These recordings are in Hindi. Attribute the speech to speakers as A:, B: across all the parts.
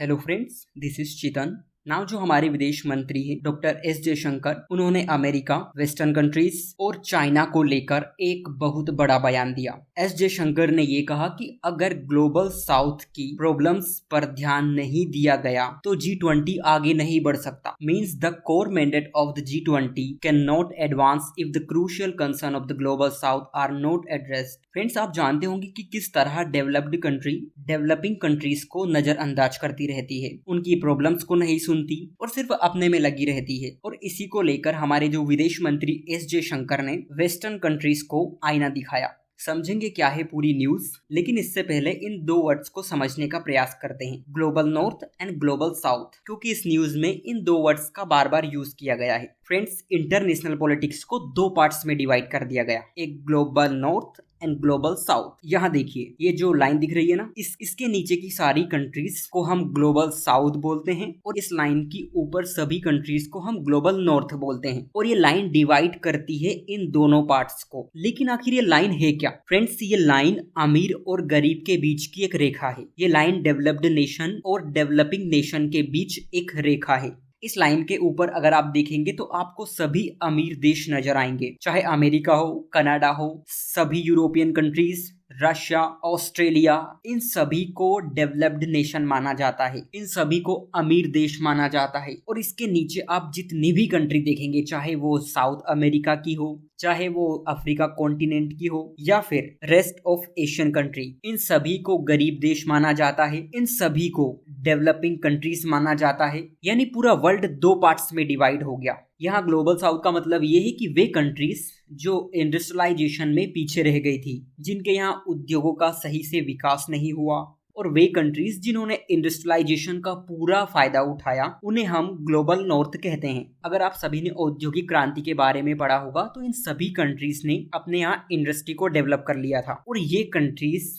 A: Hello friends, this is Chetan. Now जो हमारे विदेश मंत्री हैं डॉक्टर एस जयशंकर, उन्होंने अमेरिका, वेस्टर्न कंट्रीज और चाइना को लेकर एक बहुत बड़ा बयान दिया। एस जयशंकर ने ये कहा कि अगर ग्लोबल साउथ की प्रॉब्लम्स पर ध्यान नहीं दिया गया तो G20 आगे नहीं बढ़ सकता। Means the core mandate of the G20 can not advance if the crucial concern of the global south are not addressed. Friends, आप जानते होंगे कि किस तरह डेवलप्ड कंट्री डेवलपिंग कंट्रीज को नजरअंदाज करती रहती है, उनकी प्रॉब्लम्स को नहीं सुनती और सिर्फ अपने में लगी रहती है। और इसी को लेकर हमारे जो विदेश मंत्री एस जयशंकर ने वेस्टर्न कंट्रीज को आईना दिखाया। समझेंगे क्या है पूरी न्यूज, लेकिन इससे पहले इन दो वर्ड्स को समझने का प्रयास करते हैं, global north and global south, क्योंकि इस न्यूज में इन दो वर्ड्स का बार बार यूज किया गया है। फ्रेंड्स, इंटरनेशनल पॉलिटिक्स को दो पार्ट्स में डिवाइड कर दिया गया, एक global north and global south. यहाँ देखिए, ये जो लाइन दिख रही है ना, इसके नीचे की सारी कंट्रीज को हम ग्लोबल साउथ बोलते हैं और इस लाइन की ऊपर सभी कंट्रीज को हम ग्लोबल नॉर्थ बोलते हैं। और ये लाइन डिवाइड करती है इन दोनों पार्ट्स को। लेकिन आखिर ये लाइन है क्या? फ्रेंड्स, ये लाइन अमीर और गरीब के बीच की एक रेखा है। ये लाइन डेवलप्ड नेशन और डेवलपिंग नेशन के बीच एक रेखा है। इस लाइन के ऊपर अगर आप देखेंगे तो आपको सभी अमीर देश नजर आएंगे, चाहे अमेरिका हो, कनाडा हो, सभी यूरोपियन कंट्रीज, रशिया, ऑस्ट्रेलिया, इन सभी को डेवलप्ड नेशन माना जाता है, इन सभी को अमीर देश माना जाता है। और इसके नीचे आप जितनी भी कंट्री देखेंगे, चाहे वो साउथ अमेरिका की हो, चाहे वो अफ्रीका कॉन्टिनेंट की हो या फिर रेस्ट ऑफ एशियन कंट्री, इन सभी को गरीब देश माना जाता है, इन सभी को डेवलपिंग कंट्रीज माना जाता है। यानी पूरा वर्ल्ड दो पार्ट्स में डिवाइड हो गया। यहाँ ग्लोबल साउथ का मतलब ये है कि वे कंट्रीज जो इंडस्ट्रियलाइजेशन में पीछे रह गई थी, जिनके यहाँ उद्योगों का सही से विकास नहीं हुआ, और वे कंट्रीज जिन्होंने इंडस्ट्रियलाइजेशन का पूरा फायदा उठाया, उन्हें हम ग्लोबल नॉर्थ कहते हैं। अगर आप सभी ने औद्योगिक क्रांति के बारे में पढ़ा होगा तो इन सभी कंट्रीज ने अपने यहाँ इंडस्ट्री को डेवलप कर लिया था। और ये कंट्रीज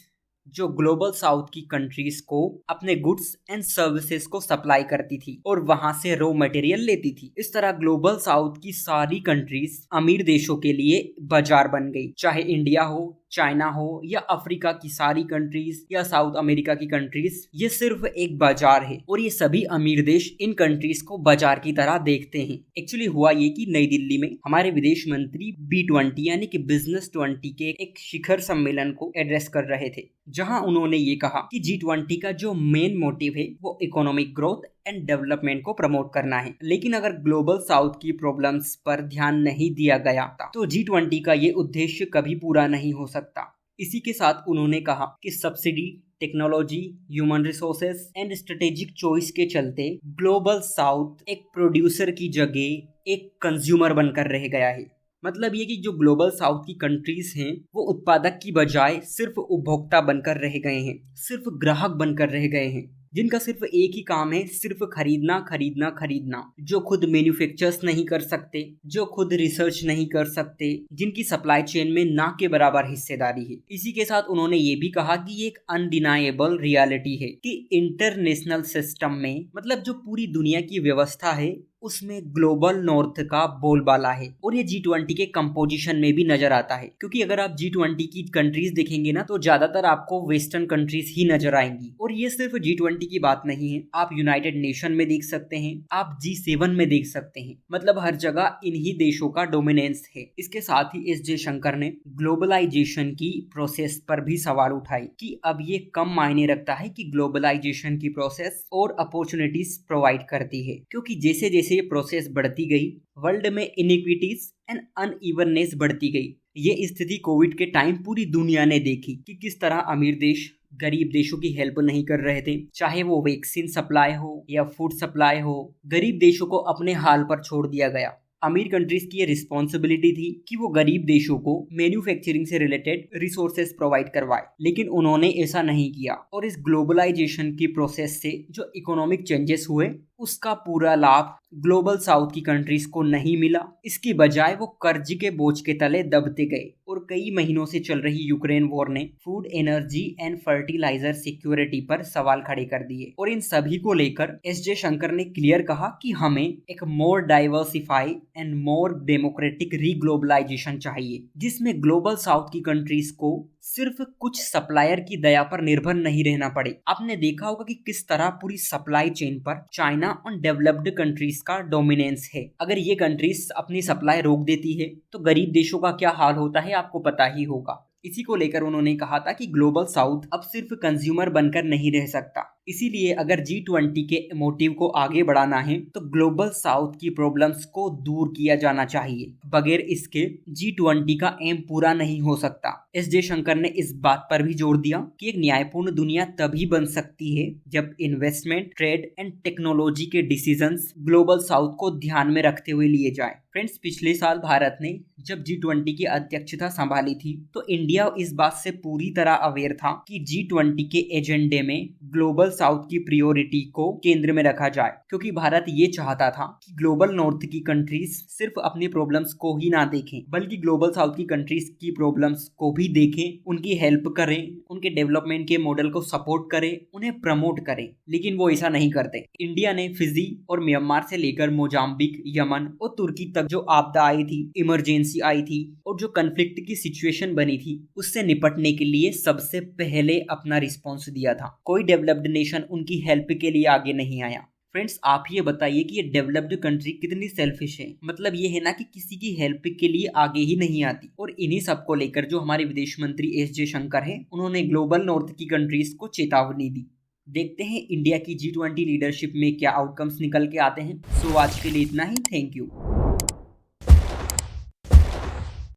A: जो ग्लोबल साउथ की कंट्रीज को अपने गुड्स एंड सर्विसेज को सप्लाई करती थी और वहां से रॉ मटेरियल लेती थी। इस तरह ग्लोबल साउथ की सारी कंट्रीज अमीर देशों के लिए बाजार बन गई, चाहे इंडिया हो, चाइना हो या अफ्रीका की सारी कंट्रीज या साउथ अमेरिका की कंट्रीज, ये सिर्फ एक बाजार है और ये सभी अमीर देश इन कंट्रीज को बाजार की तरह देखते हैं। एक्चुअली हुआ ये कि नई दिल्ली में हमारे विदेश मंत्री B20 यानी कि बिजनेस 20 के एक शिखर सम्मेलन को एड्रेस कर रहे थे, जहां उन्होंने ये कहा कि G20 का जो मेन मोटिव है वो इकोनॉमिक ग्रोथ एंड डेवलपमेंट को प्रमोट करना है। लेकिन अगर ग्लोबल साउथ की प्रॉब्लम्स पर ध्यान नहीं दिया गया तो G20 का ये उद्देश्य कभी पूरा नहीं हो सकता। इसी के साथ उन्होंने कहा कि subsidy, technology, human resources and strategic choice के चलते ग्लोबल साउथ एक प्रोड्यूसर की जगह एक कंज्यूमर बनकर रह गया है। मतलब ये कि जो ग्लोबल साउथ की कंट्रीज हैं वो उत्पादक की बजाय सिर्फ उपभोक्ता बनकर रह गए हैं, सिर्फ ग्राहक बनकर रह गए हैं, जिनका सिर्फ एक ही काम है, सिर्फ खरीदना खरीदना खरीदना, जो खुद मैन्युफैक्चर्स नहीं कर सकते, जो खुद रिसर्च नहीं कर सकते, जिनकी सप्लाई चेन में ना के बराबर हिस्सेदारी है। इसी के साथ उन्होंने ये भी कहा कि ये एक अनडिनाएबल रियलिटी है कि इंटरनेशनल सिस्टम में, मतलब जो पूरी दुनिया की व्यवस्था है, उसमें ग्लोबल नॉर्थ का बोलबाला है। और ये G20 के कंपोजिशन में भी नजर आता है, क्योंकि अगर आप G20 की कंट्रीज देखेंगे ना तो ज्यादातर आपको वेस्टर्न कंट्रीज ही नजर आएंगी। और ये सिर्फ G20 की बात नहीं है, आप यूनाइटेड नेशन में देख सकते हैं, आप G7 में देख सकते हैं, मतलब हर जगह इन्हीं देशों का डोमिनेंस है। इसके साथ ही एस जयशंकर ने ग्लोबलाइजेशन की प्रोसेस पर भी सवाल उठाई कि अब ये कम मायने रखता है कि ग्लोबलाइजेशन की प्रोसेस और अपॉर्चुनिटीज प्रोवाइड करती है, क्योंकि जैसे जैसे ये प्रोसेस बढ़ती गई, वर्ल्ड में इनइक्विटीज एंड अनइवननेस बढ़ती गई। ये स्थिति कोविड के टाइम पूरी दुनिया ने देखी कि किस तरह अमीर देश गरीब देशों की हेल्प नहीं कर रहे थे, चाहे वो वैक्सीन सप्लाई हो या फूड सप्लाई हो। गरीब देशों को अपने हाल पर छोड़ दिया गया। अमीर कंट्रीज की ये रिस्पॉन्सिबिलिटी थी कि वो गरीब देशों को मैन्युफैक्चरिंग से रिलेटेड रिसोर्सेज प्रोवाइड करवाए, लेकिन उन्होंने ऐसा नहीं किया। और इस ग्लोबलाइजेशन की प्रोसेस से जो इकोनॉमिक चेंजेस हुए, उसका पूरा लाभ ग्लोबल साउथ की कंट्रीज को नहीं मिला। इसकी बजाय वो कर्ज के बोझ के तले दबते गए। और कई महीनों से चल रही यूक्रेन वॉर ने food, energy and fertiliser security पर सवाल खड़े कर दिए। और इन सभी को लेकर एस जयशंकर ने क्लियर कहा कि हमें एक मोर डाइवर्सिफाई एंड मोर डेमोक्रेटिक रीग्लोबलाइजेशन चाहिए, जिसमें ग्लोबल साउथ की कंट्रीज को सिर्फ कुछ सप्लायर की दया पर निर्भर नहीं रहना पड़े। आपने देखा होगा कि किस तरह पूरी सप्लाई चेन पर चाइना और डेवलप्ड कंट्रीज का डोमिनेंस है। अगर ये कंट्रीज अपनी सप्लाई रोक देती है तो गरीब देशों का क्या हाल होता है आपको पता ही होगा। इसी को लेकर उन्होंने कहा था कि ग्लोबल साउथ अब सिर्फ कंज्यूमर बनकर नहीं रह सकता, इसीलिए अगर G20 के मोटिव को आगे बढ़ाना है तो ग्लोबल साउथ की प्रॉब्लम्स को दूर किया जाना चाहिए। बगैर इसके G20 का एम पूरा नहीं हो सकता। एस जयशंकर ने इस बात पर भी जोर दिया कि एक न्यायपूर्ण दुनिया तभी बन सकती है जब इन्वेस्टमेंट, ट्रेड एंड टेक्नोलॉजी के डिसीजंस ग्लोबल साउथ को ध्यान में रखते हुए लिए जाए। फ्रेंड्स, पिछले साल भारत ने जब G20 की अध्यक्षता संभाली थी तो इंडिया इस बात से पूरी तरह अवेयर था कि G20 के एजेंडे में ग्लोबल साउथ की प्रायोरिटी को केंद्र में रखा जाए, क्योंकि भारत ये चाहता था कि ग्लोबल नॉर्थ की कंट्रीज सिर्फ अपनी प्रॉब्लम्स को ही ना देखें बल्कि ग्लोबल साउथ की कंट्रीज की प्रॉब्लम्स को भी देखें, उनकी हेल्प करें, उनके डेवलपमेंट के मॉडल को सपोर्ट करें, उन्हें प्रमोट करें। लेकिन वो ऐसा नहीं करते। इंडिया ने फिजी और म्यांमार से लेकर मोजाम्बिक, यमन और तुर्की तक जो आपदा आई थी, इमरजेंसी आई थी और जो कन्फ्लिक्ट की सिचुएशन बनी थी, उससे निपटने के लिए सबसे पहले अपना रिस्पॉन्स दिया था। कोई डेवलप्ड नेशन उनकी हेल्प के लिए आगे नहीं आया। फ्रेंड्स, आप ये बताइए कि ये डेवलप्ड कंट्री कितनी सेल्फिश है। मतलब ये है ना कि किसी की हेल्प के लिए आगे ही नहीं आती। और इन्हीं सब को लेकर जो हमारे विदेश मंत्री एस जयशंकर हैं, उन्होंने ग्लोबल नॉर्थ की कंट्रीज को चेतावनी दी। देखते हैं इंडिया की G20 लीडरशिप में क्या आउटकम्स निकल के आते हैं। सो आज के लिए इतना ही। Thank you.